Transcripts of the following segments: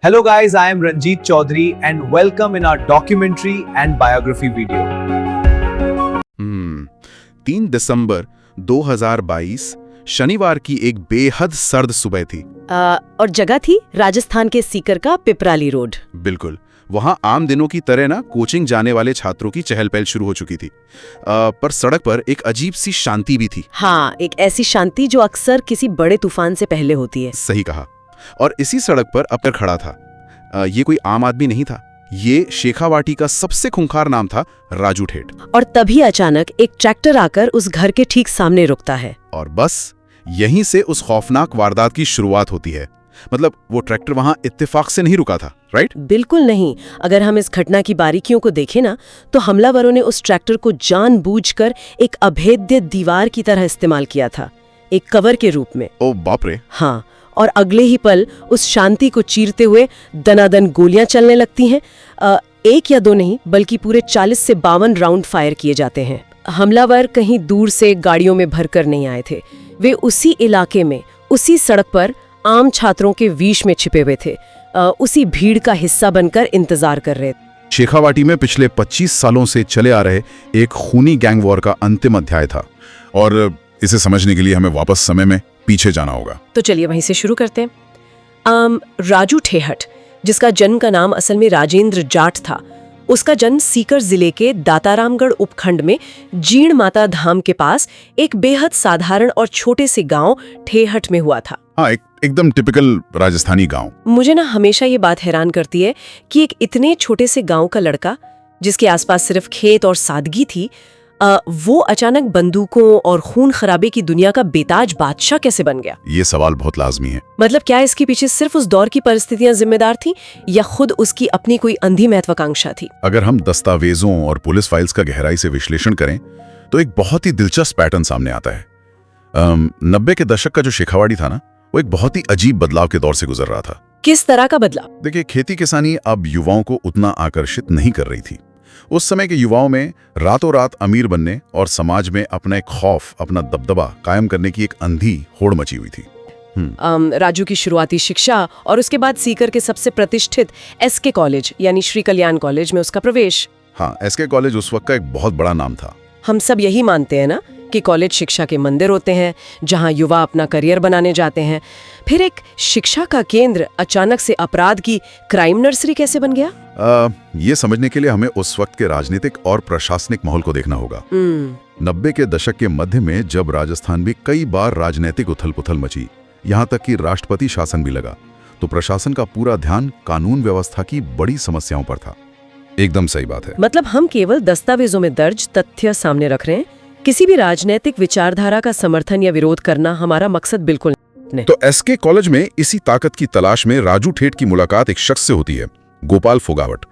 Hello guys, I am Ranjit Chaudhary and welcome in our documentary and biography video. 3 दिसंबर 2022 शनिवार की एक बेहद सर्द सुबह थी। और जगह थी राजस्थान के सीकर का पिपराली रोड। बिल्कुल, वहाँ आम दिनों की तरह ना कोचिंग जाने वाले छात्रों की चहल पहल शुरू हो चुकी थी। पर सड़क पर एक अजीब सी शांति भी थी। हाँ, एक ऐसी शांति जो अक्सर किसी बड़े तूफान से पहले होती है। सही कहा। और इसी सड़क पर अपर खड़ा था। ये कोई आम आदमी नहीं था, ये शेखावाटी का सबसे खूंखार नाम था राजू ठेठ। और तभी अचानक एक ट्रैक्टर आकर उस घर के ठीक सामने रुकता है। और बस यहीं से उस खौफनाक वारदात की शुरुआत होती है। मतलब वो ट्रैक्टर वहां इत्तेफाक से नहीं रुका था, राइट? बिल्कुल नहीं। अगर हम इस घटना की बारीकियों को देखें ना, तो हमलावरों ने उस ट्रैक्टर को जानबूझकर एक अभेद्य दीवार की तरह इस्तेमाल किया था, एक कवर के रूप में। ओ बाप रे! हाँ, और अगले ही पल उस शांति को चीरते हुए दनादन गोलियां चलने लगती हैं। एक या दो नहीं, बल्कि पूरे 40 से 52 राउंड फायर किए जाते हैं। हमलावर कहीं दूर से गाड़ियों में भरकर नहीं आए थे। वे उसी इलाके में, उसी सड़क पर आम छात्रों के बीच में छिपे हुए थे, उसी भीड़ का हिस्सा बनकर इंतजार कर रहे थे। शेखावाटी में पिछले 25 सालों से चले आ रहे एक खूनी गैंग वॉर का अंतिम अध्याय था, और इसे समझने के लिए हमें वापस समय में पीछे जाना होगा। तो चलिए वहीं से शुरू करते हैं। राजू ठेहट, जिसका जन्म का नाम असल में राजेंद्र जाट था, उसका जन्म सीकर जिले के दातारामगढ़ उपखंड में जीण माता धाम के पास एक बेहद साधारण और छोटे से गांव ठेहट में हुआ था। हाँ, एकदम टिपिकल राजस्थानी गांव। मुझे ना हमेशा ये बात हैरान करती है कि एक इतने छोटे से गांव का लड़का, जिसके आसपास सिर्फ खेत और सादगी थी, वो अचानक बंदूकों और खून खराबे की दुनिया का बेताज बादशाह कैसे बन गया? ये सवाल बहुत लाजमी है। मतलब क्या इसके पीछे सिर्फ उस दौर की परिस्थितियां जिम्मेदार थीं, या खुद उसकी अपनी कोई अंधी महत्वाकांक्षा थी? अगर हम दस्तावेजों और पुलिस फाइल्स का गहराई से विश्लेषण करें तो एक बहुत ही दिलचस्प पैटर्न सामने आता है। 90 के दशक का जो शेखावाटी था ना, वो एक बहुत ही अजीब बदलाव के दौर से गुजर रहा था। किस तरह का बदलाव? देखिए, खेती किसानी अब युवाओं को उतना आकर्षित नहीं कर रही थी। उस समय के युवाओं में रातों रात अमीर बनने और समाज में अपना एक खौफ, अपना दबदबा कायम करने की एक अंधी होड़ मची हुई थी। राजू की शुरुआती शिक्षा और उसके बाद सीकर के सबसे प्रतिष्ठित एसके कॉलेज यानी श्री कल्याण कॉलेज में उसका प्रवेश। हाँ, एसके कॉलेज उस वक्त का एक बहुत बड़ा नाम था। हम सब यही मानते हैं ना कि कॉलेज शिक्षा के मंदिर होते हैं जहां युवा अपना करियर बनाने जाते हैं। फिर एक शिक्षा का केंद्र अचानक से अपराध की क्राइम नर्सरी कैसे बन गया? ये समझने के लिए हमें उस वक्त के राजनीतिक और प्रशासनिक माहौल को देखना होगा। 90 के दशक के मध्य में जब राजस्थान में कई बार राजनीतिक उथल पुथल मची, यहाँ तक कि राष्ट्रपति शासन भी लगा, तो प्रशासन का पूरा ध्यान कानून व्यवस्था की बड़ी समस्याओं पर था। एकदम सही बात है। मतलब हम केवल दस्तावेजों में दर्ज तथ्य सामने रख रहे हैं, किसी भी राजनीतिक विचारधारा का समर्थन या विरोध करना हमारा मकसद बिल्कुल नहीं। तो एसके कॉलेज में इसी ताकत की तलाश में राजू ठेठ की मुलाकात एक शख्स से होती है, गोपाल फोगावट,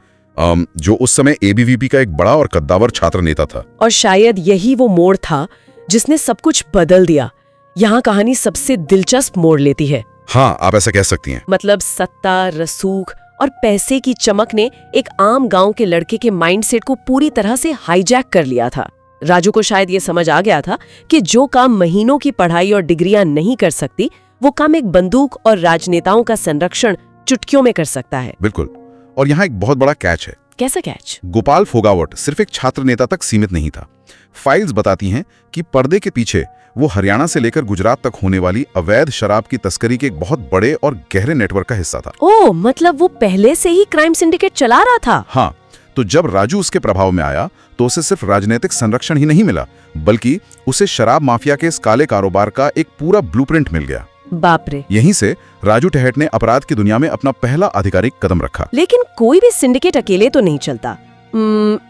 जो उस समय एबीवीपी का एक बड़ा और कद्दावर छात्र नेता था। और शायद यही वो मोड़ था जिसने सब कुछ बदल दिया। यहाँ कहानी सबसे दिलचस्प मोड़ लेती है। हाँ, आप ऐसा कह सकती हैं। मतलब सत्ता, रसूख और पैसे की चमक ने एक आम गांव के लड़के के माइंडसेट को पूरी तरह से हाईजैक कर लिया था। राजू को शायद ये समझ आ गया था कि जो काम महीनों की पढ़ाई और डिग्रियां नहीं कर सकती, वो काम एक बंदूक और राजनेताओं का संरक्षण चुटकियों में कर सकता है। बिल्कुल। और यहाँ एक बहुत बड़ा कैच है। कैसा कैच? गोपाल फोगावट सिर्फ एक छात्र नेता तक सीमित नहीं था। फाइल्स बताती हैं कि पर्दे के पीछे वो हरियाणा से लेकर गुजरात तक होने वाली अवैध शराब की तस्करी के एक बहुत बड़े और गहरे नेटवर्क का हिस्सा था। ओह, मतलब वो पहले से ही क्राइम सिंडिकेट चला रहा था। हाँ, तो जब राजू उसके प्रभाव में आया तो उसे सिर्फ राजनीतिक संरक्षण ही नहीं मिला, बल्कि उसे शराब माफिया के इस काले कारोबार का एक पूरा ब्लूप्रिंट मिल गया। बाप रे! यहीं से राजू ठेठ ने अपराध की दुनिया में अपना पहला आधिकारिक कदम रखा। लेकिन कोई भी सिंडिकेट अकेले तो नहीं चलता।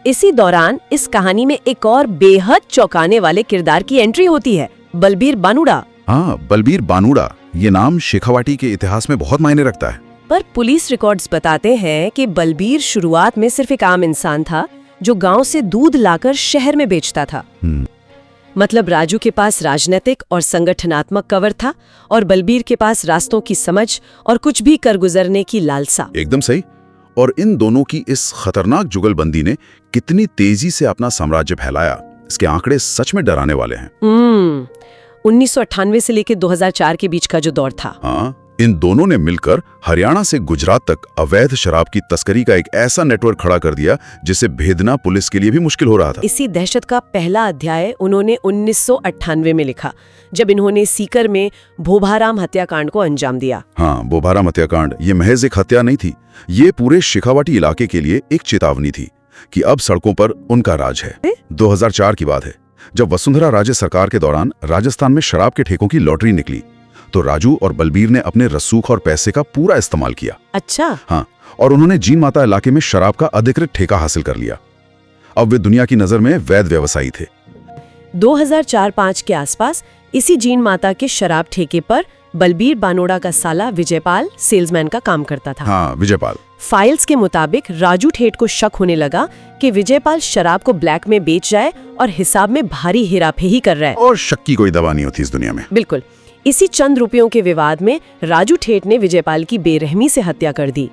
इसी दौरान इस कहानी में एक और बेहद चौंकाने वाले किरदार की एंट्री होती है, बलबीर बानुड़ा। हाँ, बलबीर बानुड़ा, ये नाम शेखावाटी के इतिहास में बहुत मायने रखता है। पर पुलिस रिकॉर्ड्स बताते हैं कि बलबीर शुरुआत में सिर्फ एक आम इंसान था जो गांव से दूध लाकर शहर में बेचता था। मतलब राजू के पास राजनीतिक और संगठनात्मक कवर था, और बलबीर के पास रास्तों की समझ और कुछ भी कर गुजरने की लालसा। एकदम सही। और इन दोनों की इस खतरनाक जुगलबंदी ने कितनी तेजी से अपना साम्राज्य फैलाया, इसके आंकड़े सच में डराने वाले हैं। 1998 से लेकर 2004 के बीच का जो दौर था, हाँ, इन दोनों ने मिलकर हरियाणा से गुजरात तक अवैध शराब की तस्करी का एक ऐसा नेटवर्क खड़ा कर दिया जिसे भेदना पुलिस के लिए भी मुश्किल हो रहा था। इसी दहशत का पहला अध्याय उन्होंने 1998 में लिखा, जब इन्होंने सीकर में भोभाराम हत्याकांड को अंजाम दिया। हाँ, भोभाराम हत्याकांड ये महज एक हत्या नहीं थी, ये पूरे शेखावाटी इलाके के लिए एक चेतावनी थी कि अब सड़कों पर उनका राज है। 2004 की बात है, जब वसुंधरा राजे सरकार के दौरान राजस्थान में शराब के ठेकों की लॉटरी निकली तो राजू और बलबीर ने अपने रसूख और पैसे का पूरा इस्तेमाल किया। अच्छा। हाँ, और उन्होंने जीन माता इलाके में शराब का अधिकृत ठेका हासिल कर लिया। अब वे दुनिया की नजर में वैध व्यवसायी थे। 2004-05 के आसपास इसी जीन माता के शराब ठेके पर बलबीर बानोड़ा का साला विजयपाल सेल्समैन का काम करता था। हाँ, विजयपाल। फाइल्स के मुताबिक राजू ठेठ को शक होने लगा कि विजयपाल शराब को ब्लैक में बेच जाए और हिसाब में भारी हेराफेरी कर रहा है। और शक की कोई दवा नहीं होती इस दुनिया में। बिल्कुल। इसी चंद रुपयों के विवाद में राजू ठेठ ने विजयपाल की बेरहमी से हत्या कर दी।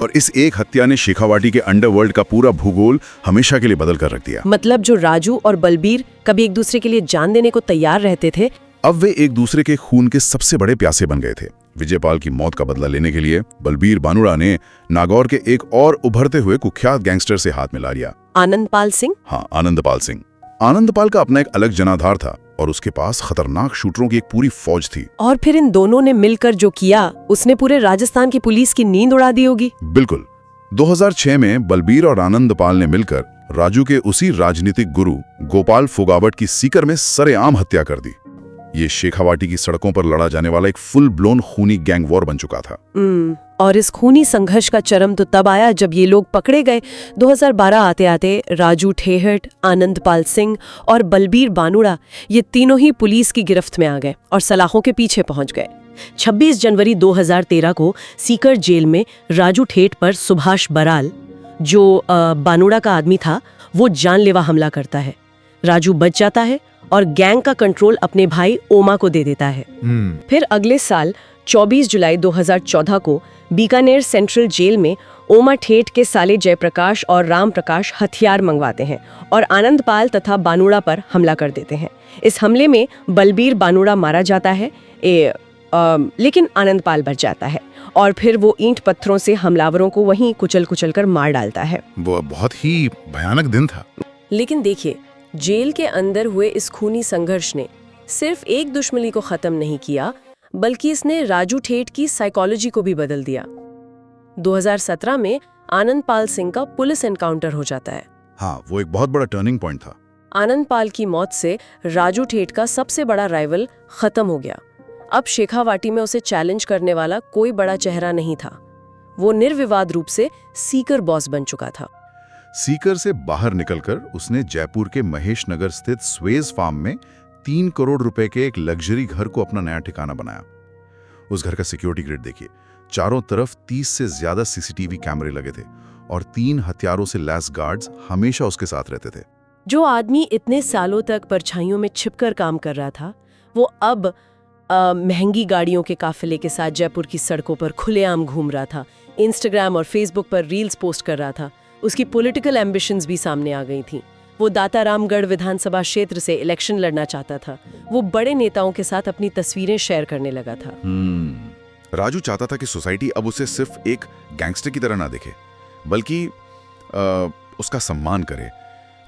और इस एक हत्या ने शेखावाटी के अंडरवर्ल्ड का पूरा भूगोल हमेशा के लिए बदल कर रख दिया। मतलब जो राजू और बलबीर कभी एक दूसरे के लिए जान देने को तैयार रहते थे, अब वे एक दूसरे के खून के सबसे बड़े प्यासे बन गए थे। विजयपाल की मौत का बदला लेने के लिए बलबीर बानुड़ा ने नागौर के एक और उभरते हुए कुख्यात गैंगस्टर से हाथ मिला लिया, आनंदपाल सिंह। हाँ, आनंदपाल सिंह। आनंदपाल का अपना एक अलग जनाधार था और उसके पास खतरनाक शूटरों की एक पूरी फौज थी। और फिर इन दोनों ने मिलकर जो किया, उसने पूरे राजस्थान की पुलिस की नींद उड़ा दी होगी। बिल्कुल। 2006 में बलबीर और आनंदपाल ने मिलकर राजू के उसी राजनीतिक गुरु गोपाल फोगावट की सीकर में सरेआम हत्या कर दी। ये शेखावाटी की सड़कों पर लड़ा जाने वाला एक फुल ब्लोन खूनी गैंग वॉर बन चुका था। और इस खूनी संघर्ष का चरम तो तब आया जब ये लोग पकड़े गए। 2012 आते आते राजू ठेहट, आनंदपाल सिंह और बलबीर बानुड़ा, ये तीनों ही पुलिस की गिरफ्त में आ गए और सलाखों के पीछे पहुंच गए। 26 जनवरी 2013 को सीकर जेल में राजू ठेठ पर सुभाष बराल, जो बानुड़ा का आदमी था, वो जानलेवा हमला करता है। राजू बच जाता है और गैंग का कंट्रोल अपने भाई ओमा को दे देता है। फिर अगले साल 24 जुलाई 2014 को बीकानेर सेंट्रल जेल में ओमा ठेठ के साले जयप्रकाश और राम प्रकाश हथियार मंगवाते हैं और आनंदपाल तथा बानुड़ा पर हमला कर देते हैं। इस हमले में बलबीर बानुड़ा मारा जाता है, लेकिन आनंदपाल बच जाता है और फिर वो ईंट पत्थरों से हमलावरों को वहीं कुचल कुचल कर मार डालता है। वो बहुत ही भयानक दिन था। लेकिन देखिए, जेल के अंदर हुए इस खूनी संघर्ष ने सिर्फ एक दुश्मनी को खत्म नहीं किया, बल्कि इसने राजू ठेठ की साइकोलॉजी को भी बदल दिया। 2017 में आनंदपाल सिंह का पुलिस एनकाउंटर हो जाता है। हाँ, वो एक बहुत बड़ा टर्निंग पॉइंट था। आनंदपाल की मौत से राजू ठेठ का सबसे बड़ा राइवल खत्म हो गया। अब शेखावाटी में उसे चैलेंज करने वाला कोई बड़ा चेहरा नहीं था। वो निर्विवाद रूप से सीकर बॉस बन चुका था। सीकर से बाहर निकलकर उसने जयपुर के महेश नगर स्थित स्वेज फार्म में 3 करोड़ रुपए के एक लग्जरी घर को अपना नया ठिकाना बनाया। उस घर का सिक्योरिटी ग्रिड देखिए, चारों तरफ 30 से ज्यादा सीसीटीवी कैमरे लगे थे और 3 हथियारों से लैस गार्ड्स हमेशा उसके साथ रहते थे। जो आदमी इतने सालों तक परछाइयों में छिपकर काम कर रहा था, वो अब महंगी गाड़ियों के काफिले के साथ जयपुर की सड़कों पर खुलेआम घूम रहा था, इंस्टाग्राम और फेसबुक पर रील्स पोस्ट कर रहा था। उसकी पॉलिटिकल एम्बिशंस भी सामने आ गई थीं। वो दातारामगढ़ विधानसभा क्षेत्र से इलेक्शन लड़ना चाहता था। वो बड़े नेताओं के साथ अपनी तस्वीरें शेयर करने लगा था। राजू चाहता था कि सोसाइटी अब उसे सिर्फ एक गैंगस्टर की तरह ना देखे, बल्कि उसका सम्मान करे,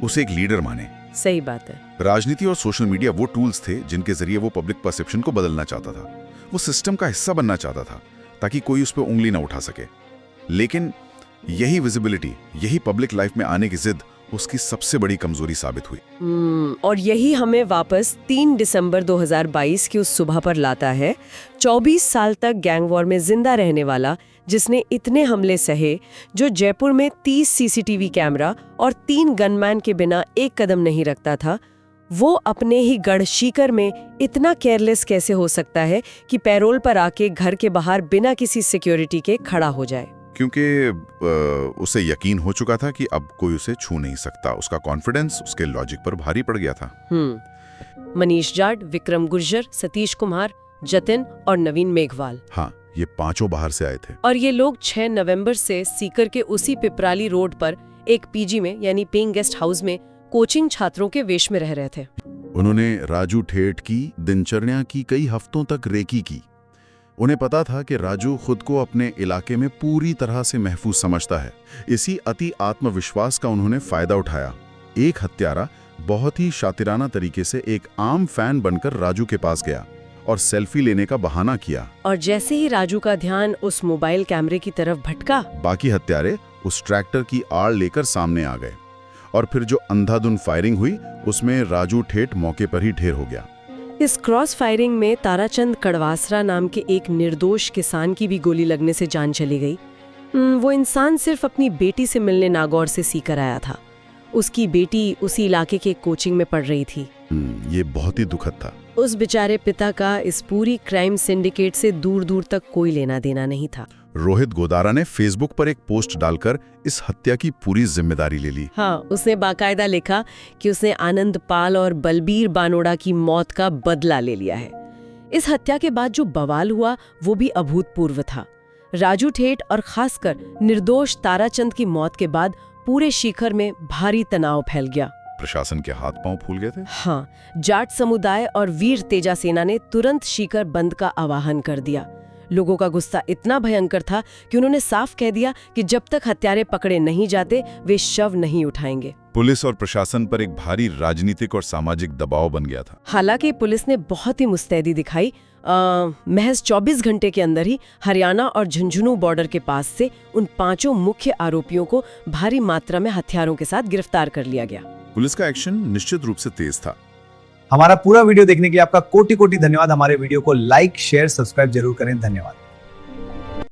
उसे एक लीडर माने। सही बात है। राजनीति और सोशल मीडिया वो टूल्स थे जिनके जरिए वो पब्लिक परसेप्शन को बदलना चाहता था। वो सिस्टम का हिस्सा बनना चाहता था ताकि कोई उस पर उंगली ना उठा सके। लेकिन यही विजिबिलिटी, यही पब्लिक लाइफ में आने की जिद उसकी सबसे बड़ी कमजोरी साबित हुई। और यही हमें वापस 3 दिसंबर 2022 की उस सुबह पर लाता है। 24 साल तक गैंग वॉर में जिंदा रहने वाला, जिसने इतने हमले सहे, जो जयपुर में 30 सीसीटीवी कैमरा और 3 गनमैन के बिना एक कदम नहीं रखता था, वो अपने ही गढ़ सीकर में इतना केयरलेस कैसे हो सकता है कि पैरोल पर आके घर के बाहर बिना किसी सिक्योरिटी के खड़ा हो जाए? क्योंकि उसे यकीन हो चुका था कि अब कोई उसे छू नहीं सकता। उसका कॉन्फिडेंस उसके लॉजिक पर भारी पड़ गया था। मनीष जाट, विक्रम गुर्जर, सतीश कुमार, जतिन और नवीन मेघवाल, हाँ, ये 5 बाहर से आए थे। और ये लोग 6 नवंबर से सीकर के उसी पिपराली रोड पर एक पीजी में, यानी पेइंग गेस्ट हाउस में, कोचिंग छात्रों के वेश में रह रहे थे। उन्होंने राजू ठेठ की दिनचर्या की कई हफ्तों तक रेकी की। उन्हें पता था कि राजू खुद को अपने इलाके में पूरी तरह से महफूज समझता है। इसी अति आत्मविश्वास का उन्होंने फायदा उठाया। एक हत्यारा बहुत ही शातिराना तरीके से एक आम फैन बनकर राजू के पास गया और सेल्फी लेने का बहाना किया। और जैसे ही राजू का ध्यान उस मोबाइल कैमरे की तरफ भटका, बाकी हत्यारे उस ट्रैक्टर की आड़ लेकर सामने आ गए और फिर जो अंधाधुंध फायरिंग हुई उसमें राजू ठेठ मौके पर ही ढेर हो गया। इस क्रॉस फायरिंग में ताराचंद कड़वासरा नाम के एक निर्दोष किसान की भी गोली लगने से जान चली गई। वो इंसान सिर्फ अपनी बेटी से मिलने नागौर से सीकर आया था। उसकी बेटी उसी इलाके के कोचिंग में पढ़ रही थी। ये बहुत ही दुखद था। उस बेचारे पिता का इस पूरी क्राइम सिंडिकेट से दूर दूर तक कोई लेना देना नहीं था। रोहित गोदारा ने फेसबुक पर एक पोस्ट डालकर इस हत्या की पूरी जिम्मेदारी ले ली। हाँ, उसने बाकायदा लिखा कि उसने आनंद पाल और बलबीर बानोड़ा की मौत का बदला ले लिया है। इस हत्या के बाद जो बवाल हुआ वो भी अभूतपूर्व था। राजू ठेठ और खासकर निर्दोष ताराचंद की मौत के बाद पूरे शिखर में भारी तनाव फैल गया। प्रशासन के हाथ पांव फूल गए थे। हाँ, जाट समुदाय और वीर तेजा सेना ने तुरंत शिखर बंद का आह्वान कर दिया। लोगों का गुस्सा इतना भयंकर था कि उन्होंने साफ कह दिया कि जब तक हत्यारे पकड़े नहीं जाते वे शव नहीं उठाएंगे। पुलिस और प्रशासन पर एक भारी राजनीतिक और सामाजिक दबाव बन गया था। हालांकि पुलिस ने बहुत ही मुस्तैदी दिखाई। महज 24 घंटे के अंदर ही हरियाणा और झुंझुनू बॉर्डर के पास से उन 5 मुख्य आरोपियों को भारी मात्रा में हथियारों के साथ गिरफ्तार कर लिया गया। पुलिस का एक्शन निश्चित रूप से तेज था। हमारा पूरा वीडियो देखने के लिए आपका कोटि कोटि धन्यवाद। हमारे वीडियो को लाइक शेयर सब्सक्राइब जरूर करें। धन्यवाद।